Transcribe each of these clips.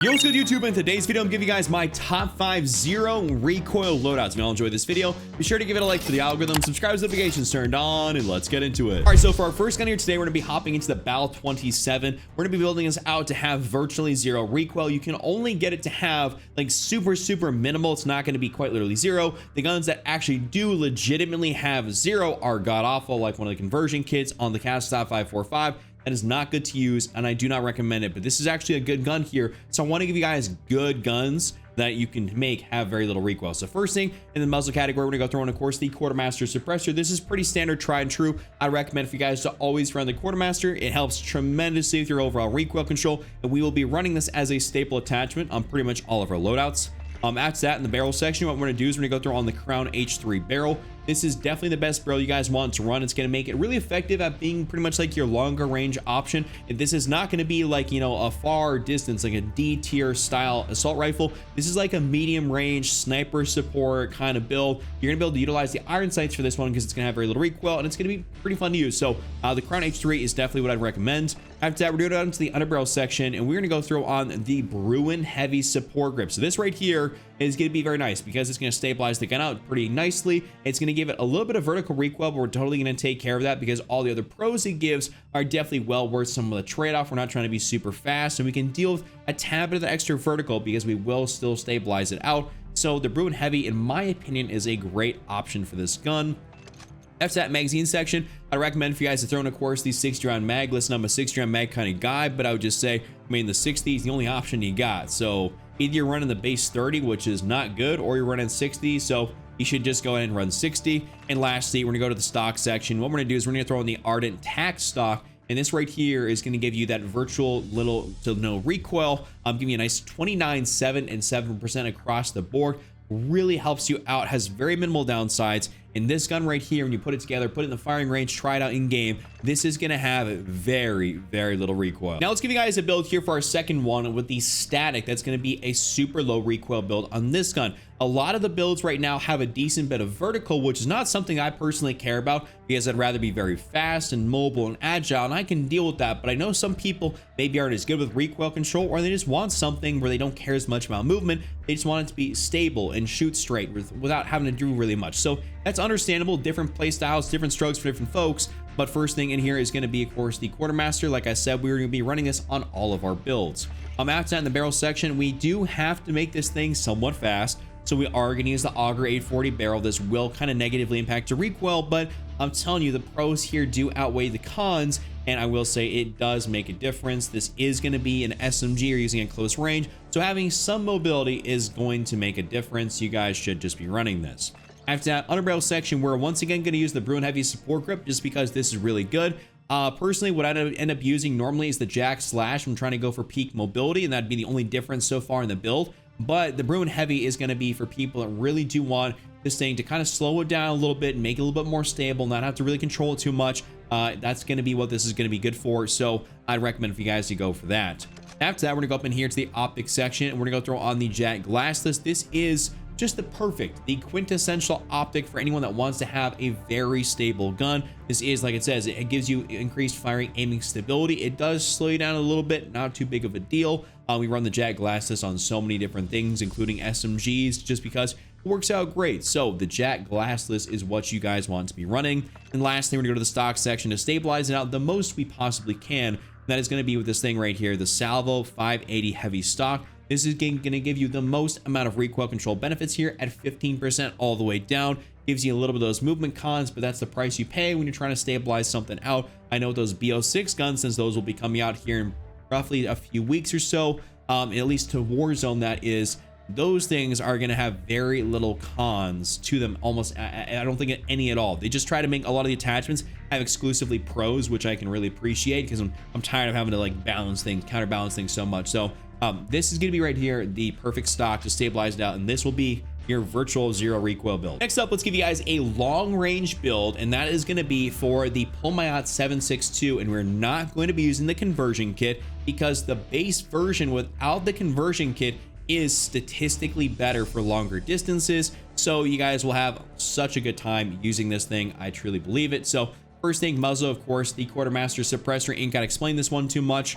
Yo, what's good, YouTube? In today's video, I'm giving you guys my top 5 zero recoil loadouts. If you all enjoyed this video, be sure to give it a like for the algorithm, subscribe with notifications turned on, and let's get into it. All right, so for our first gun here today, we're gonna be hopping into the BAL 27. We're gonna be building this out to have virtually zero recoil. You can only get it to have like super minimal. It's not gonna be quite literally zero. The guns that actually do legitimately have zero are god awful, like one of the conversion kits on the Castop 545. That is not good to use, and I do not recommend it, but this is actually a good gun here. So I want to give you guys good guns that you can make have very little recoil. So first thing in the muzzle category, we're gonna go throw in, of course, the Quartermaster suppressor. This is pretty standard, tried and true. I recommend for you guys to always run the Quartermaster. It helps tremendously with your overall recoil control, and we will be running this as a staple attachment on pretty much all of our loadouts. After that, in the barrel section, what we're gonna do is we're gonna go through on the Crown H3 barrel. This is definitely the best barrel you guys want to run. It's going to make it really effective at being pretty much like your longer range option. And this is not going to be like, you know, a far distance, like a D tier style assault rifle. This is like a medium range sniper support kind of build. You're going to be able to utilize the iron sights for this one because it's going to have very little recoil and it's going to be pretty fun to use. So the Crown H3 is definitely what I'd recommend. After that, we're going to go down to the underbarrel section and we're going to go through on the Bruin heavy support grip. So this right here is going to be very nice because it's going to stabilize the gun out pretty nicely. It's going to give it a little bit of vertical recoil, but we're totally going to take care of that because all the other pros it gives are definitely well worth some of the trade-off. We're not trying to be super fast, and we can deal with a tad bit of the extra vertical because we will still stabilize it out. So the Bruin Heavy, in my opinion, is a great option for this gun. After that magazine section, I recommend for you guys to throw in, of course, the 60-round mag. Listen, I'm a 60-round mag kind of guy, but I would just say, I mean, the 60 is the only option you got. So either you're running the base 30, which is not good, or you're running 60. So you should just go ahead and run 60. And lastly, we're gonna go to the stock section. What we're gonna do is we're gonna throw in the Ardent Tac stock. And this right here is going to give you that virtual little to no recoil. I'm giving you a nice 29, 7, and 7% across the board. Really helps you out, has very minimal downsides. And this gun right here, when you put it together, put it in the firing range, try it out in game, this is going to have very little recoil. Now let's give you guys a build here for our second one with the static. That's going to be a super low recoil build on this gun. A lot of the builds right now have a decent bit of vertical, which is not something I personally care about because I'd rather be very fast and mobile and agile, and I can deal with that. But I know some people maybe aren't as good with recoil control, or they just want something where they don't care as much about movement. They just want it to be stable and shoot straight without having to do really much. So that's understandable. Different play styles, different strokes for different folks. But first thing in here is going to be, of course, the Quartermaster. Like I said, we're going to be running this on all of our builds. After that, in the barrel section, we do have to make this thing somewhat fast. So we are going to use the Auger 840 barrel. This will kind of negatively impact your recoil, but I'm telling you, the pros here do outweigh the cons, and I will say it does make a difference. This is going to be an SMG you're using at close range, so having some mobility is going to make a difference. You guys should just be running this. After that, underbarrel section, we're once again going to use the Bruin Heavy support grip just because this is really good. Personally, what I end up using normally is the Jack Slash. I'm trying to go for peak mobility, and that'd be the only difference so far in the build. But the Bruin Heavy is going to be for people that really do want this thing to kind of slow it down a little bit and make it a little bit more stable, not have to really control it too much. That's going to be what this is going to be good for. So I'd recommend for you guys to go for that. After that, we're going to go up in here to the optics section, and we're going to go throw on the Jet Glassless. This is just the quintessential optic for anyone that wants to have a very stable gun. This is, like it says, it gives you increased firing aiming stability. It does slow you down a little bit, not too big of a deal. We run the Jet Glassless on so many different things, including SMGs, just because it works out great. So the Jet Glassless is what you guys want to be running. And lastly, we're gonna go to the stock section to stabilize it out the most we possibly can. And that is gonna be with this thing right here, the Salvo 580 heavy stock. This is going to give you the most amount of recoil control benefits here at 15% all the way down. Gives you a little bit of those movement cons, but that's the price you pay when you're trying to stabilize something out. I know those BO6 guns, since those will be coming out here in roughly a few weeks or so, at least to Warzone, that is, those things are going to have very little cons to them. Almost, I don't think any at all. They just try to make a lot of the attachments have exclusively pros, which I can really appreciate because I'm tired of having to like balance things, counterbalance things so much. So this is going to be right here the perfect stock to stabilize it out, and this will be your virtual zero recoil build. Next up, let's give you guys a long range build, and that is going to be for the Polmayot 762, and we're not going to be using the conversion kit because the base version without the conversion kit is statistically better for longer distances. So you guys will have such a good time using this thing. I truly believe it. So First thing, muzzle, of course, the quartermaster suppressor. Ain't gotta explain this one too much.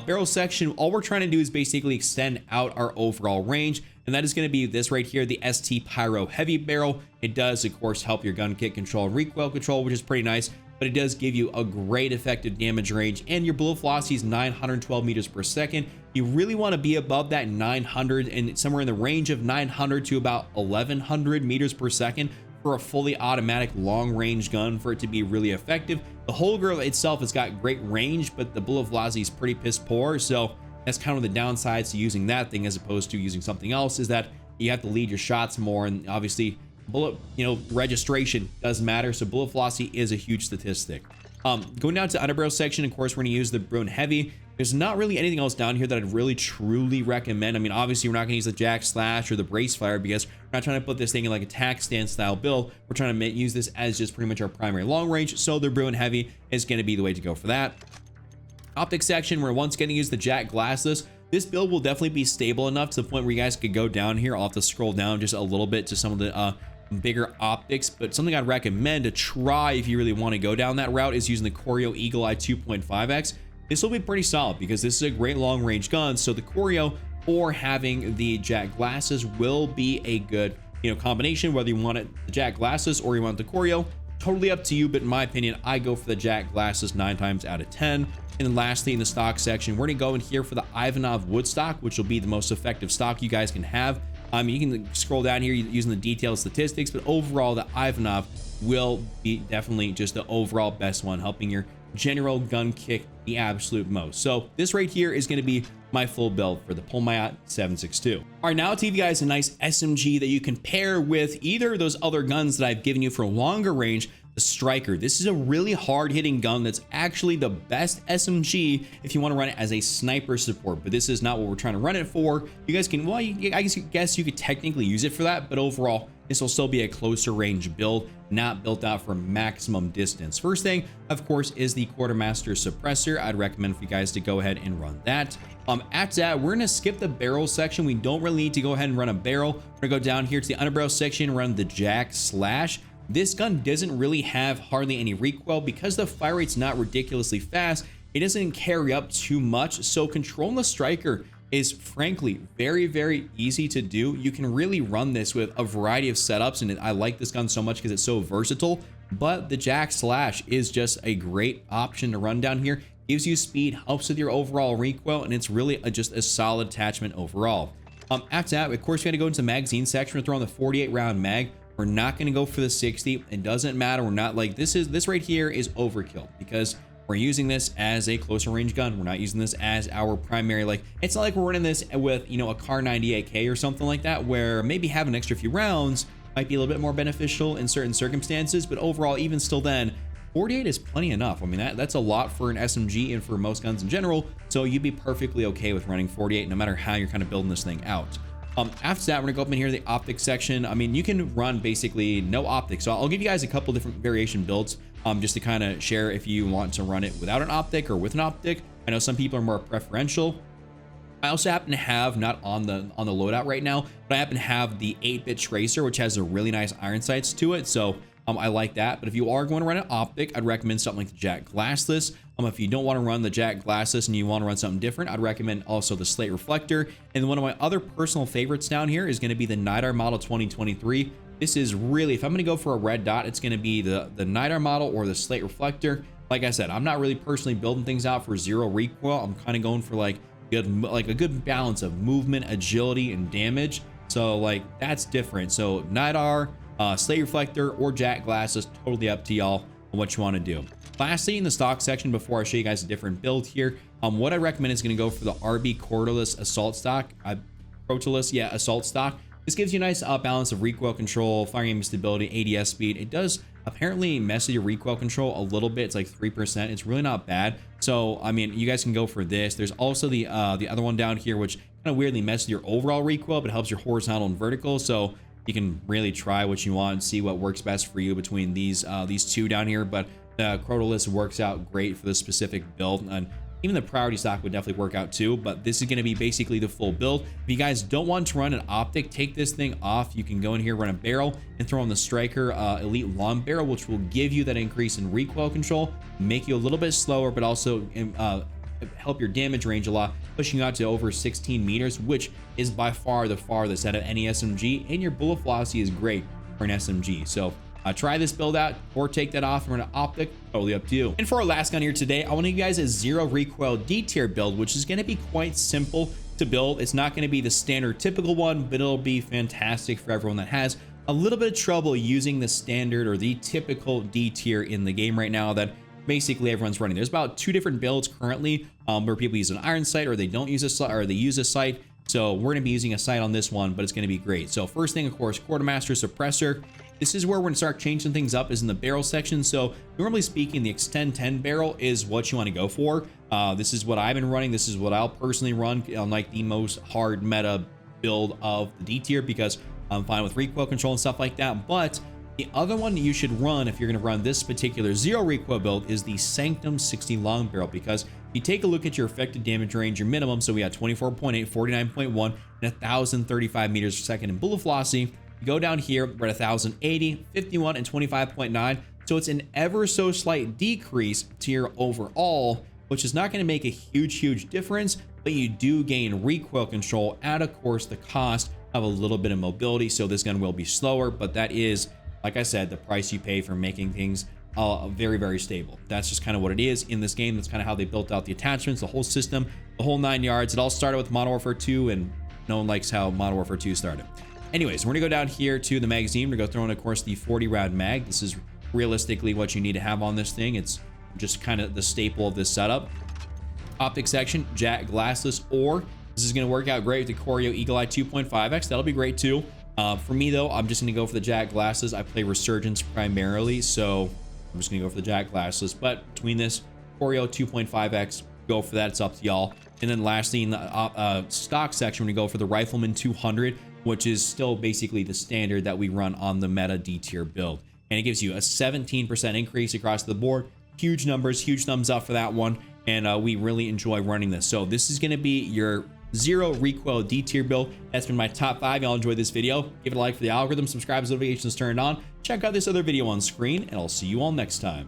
Barrel section, all we're trying to do is basically extend out our overall range, and that is going to be this right here, the ST Pyro Heavy Barrel. It does, of course, help your gun kick control and recoil control, which is pretty nice, but it does give you a great effective damage range, and your bullet velocity is 912 meters per second. You really want to be above that 900 and somewhere in the range of 900 to about 1100 meters per second for a fully automatic long range gun for it to be really effective. The whole girl itself has got great range, but the bullet velocity is pretty piss poor, so that's kind of the downsides to using that thing as opposed to using something else, is that you have to lead your shots more, and obviously bullet, registration does matter, so bullet velocity is a huge statistic. Going down to underbarrel section, of course, we're going to use the Bruin Heavy. There's not really anything else down here that I'd really truly recommend. I mean, obviously, we're not going to use the Jack Slash or the Brace Fire because we're not trying to put this thing in like a tac stand style build. We're trying to use this as just pretty much our primary long range, so the Bruin Heavy is going to be the way to go for that. Optic section, we're once going to use the Jack Glassless. This build will definitely be stable enough to the point where you guys could go down here. I'll have to scroll down just a little bit to some of the bigger optics, but something I'd recommend to try if you really want to go down that route is using the Corio Eagle Eye 2.5x. This will be pretty solid because this is a great long range gun, so the Corio or having the Jack Glasses will be a good combination, whether you want the Jack Glasses or you want the Corio. Totally up to you, but in my opinion, I go for the Jack Glasses 9 times out of 10. And then lastly, in the stock section, we're gonna go in here for the Ivanov wood stock, which will be the most effective stock you guys can have. You can scroll down here using the detailed statistics, but overall, the Ivanov will be definitely just the overall best one, helping your general gun kick the absolute most. So this right here is going to be my full build for the Polmayat 7.62. All right, now I'll give you guys a nice SMG that you can pair with either of those other guns that I've given you for longer range. The Striker. This is a really hard-hitting gun that's actually the best SMG if you want to run it as a sniper support, but this is not what we're trying to run it for. You guys can, well, I guess you could technically use it for that, but overall, this will still be a closer range build, not built out for maximum distance. First thing, of course, is the Quartermaster Suppressor. I'd recommend for you guys to go ahead and run that. After that, we're gonna skip the barrel section. We don't really need to go ahead and run a barrel. We're gonna go down here to the underbarrel section, run the Jack Slash. This gun doesn't really have hardly any recoil because the fire rate's not ridiculously fast. It doesn't carry up too much, so controlling the Striker is frankly very, very easy to do. You can really run this with a variety of setups, and I like this gun so much because it's so versatile. But the Jack Slash is just a great option to run down here. Gives you speed, helps with your overall recoil, and it's really just a solid attachment overall. After that, of course, we got to go into the magazine section. We're throwing the 48 round mag. We're not going to go for the 60. It doesn't matter. We're not like this right here is overkill because we're using this as a closer range gun. We're not using this as our primary, like, it's not like we're running this with, a Car 98K or something like that, where maybe having an extra few rounds might be a little bit more beneficial in certain circumstances. But overall, even still then, 48 is plenty enough. I mean, that's a lot for an SMG and for most guns in general. So you'd be perfectly okay with running 48 no matter how you're kind of building this thing out. After that, we're gonna go up in here to the optic section. I mean, you can run basically no optics. So I'll give you guys a couple different variation builds just to kind of share if you want to run it without an optic or with an optic. I know some people are more preferential. I also happen to have, not on the loadout right now, but I happen to have the 8-bit tracer, which has a really nice iron sights to it. So I like that. But if you are going to run an optic, I'd recommend something like the Jack Glassless. If you don't want to run the Jack Glassless and you want to run something different, I'd recommend also the Slate Reflector. And one of my other personal favorites down here is going to be the Night Arm Model 2023. This is really, if I'm going to go for a red dot, it's going to be the Night Arm Model or the Slate Reflector. Like I said, I'm not really personally building things out for zero recoil. I'm kind of going for like a good balance of movement, agility, and damage. So like that's different. So Night Arm, Slate Reflector, or Jack Glasses, totally up to y'all on what you want to do. Lastly, in the stock section, before I show you guys a different build here, what I recommend is going to go for the RB Cordless Assault Stock. Assault Stock. This gives you a nice balance of recoil control, firing aim stability, ADS speed. It does apparently mess with your recoil control a little bit. It's like 3%. It's really not bad. So, I mean, you guys can go for this. There's also the other one down here, which kind of weirdly messes with your overall recoil, but helps your horizontal and vertical. So you can really try what you want and see what works best for you between these two down here. But the Cordless works out great for this specific build. And Even the priority stock would definitely work out too, but this is going to be basically the full build. If you guys don't want to run an optic, take this thing off. You can go in here, run a barrel, and throw on the striker elite long barrel, which will give you that increase in recoil control, make you a little bit slower, but also help your damage range a lot, pushing you out to over 16 meters, which is by far the farthest out of any SMG, and your bullet velocity is great for an SMG. So try this build out, or take that off and run an optic, totally up to you. And for our last gun here today, I want to give you guys a 0 recoil D tier build, which is going to be quite simple to build. It's not going to be the standard typical one, but it'll be fantastic for everyone that has a little bit of trouble using the standard or the typical D tier in the game right now that basically everyone's running. There's about 2 different builds currently where people use an iron sight, or they don't use a sight, or they use a sight. So we're going to be using a sight on this one, but it's going to be great. So first thing, of course, quartermaster suppressor. This is where we're going to start changing things up, is in the barrel section. So normally speaking, the extend 10 barrel is what you want to go for. This is what I've been running. This is what I'll personally run on like the most hard meta build of the D tier, because I'm fine with recoil control and stuff like that. But the other one you should run if you're going to run this particular 0 recoil build is the Sanctum 60 long barrel, because if you take a look at your effective damage range, your minimum, so we had 24.8, 49.1, and 1,035 meters per second in bullet velocity. You go down here, we're at 1,080, 51, and 25.9. So it's an ever so slight decrease to your overall, which is not going to make a huge difference, but you do gain recoil control at, of course, the cost of a little bit of mobility. So this gun will be slower, but that is, like I said, the price you pay for making things very stable. That's just kind of what it is in this game. That's kind of how they built out the attachments, the whole system, the whole 9 yards. It all started with Modern Warfare 2, and no one likes how Modern Warfare 2 started. Anyways, we're gonna go down here to the magazine. We're gonna go throw in, of course, the 40 round mag. This is realistically what you need to have on this thing. It's just kind of the staple of this setup. Optic section, jack glassless, or this is gonna work out great with the Choreo Eagle Eye 2.5x. That'll be great too. For me though, I'm just gonna go for the jack glasses. I play Resurgence primarily, so I'm just gonna go for the jack glasses. But between this Choreo 2.5x, go for that. It's up to y'all. And then lastly, in the stock section, we're gonna go for the Rifleman 200, which is still basically the standard that we run on the meta D tier build. And it gives you a 17% increase across the board. Huge numbers, huge thumbs up for that one. And we really enjoy running this. So this is gonna be your 0 recoil D tier build. That's been my top 5. Y'all enjoyed this video. Give it a like for the algorithm, subscribe, notifications turned on. Check out this other video on screen, and I'll see you all next time.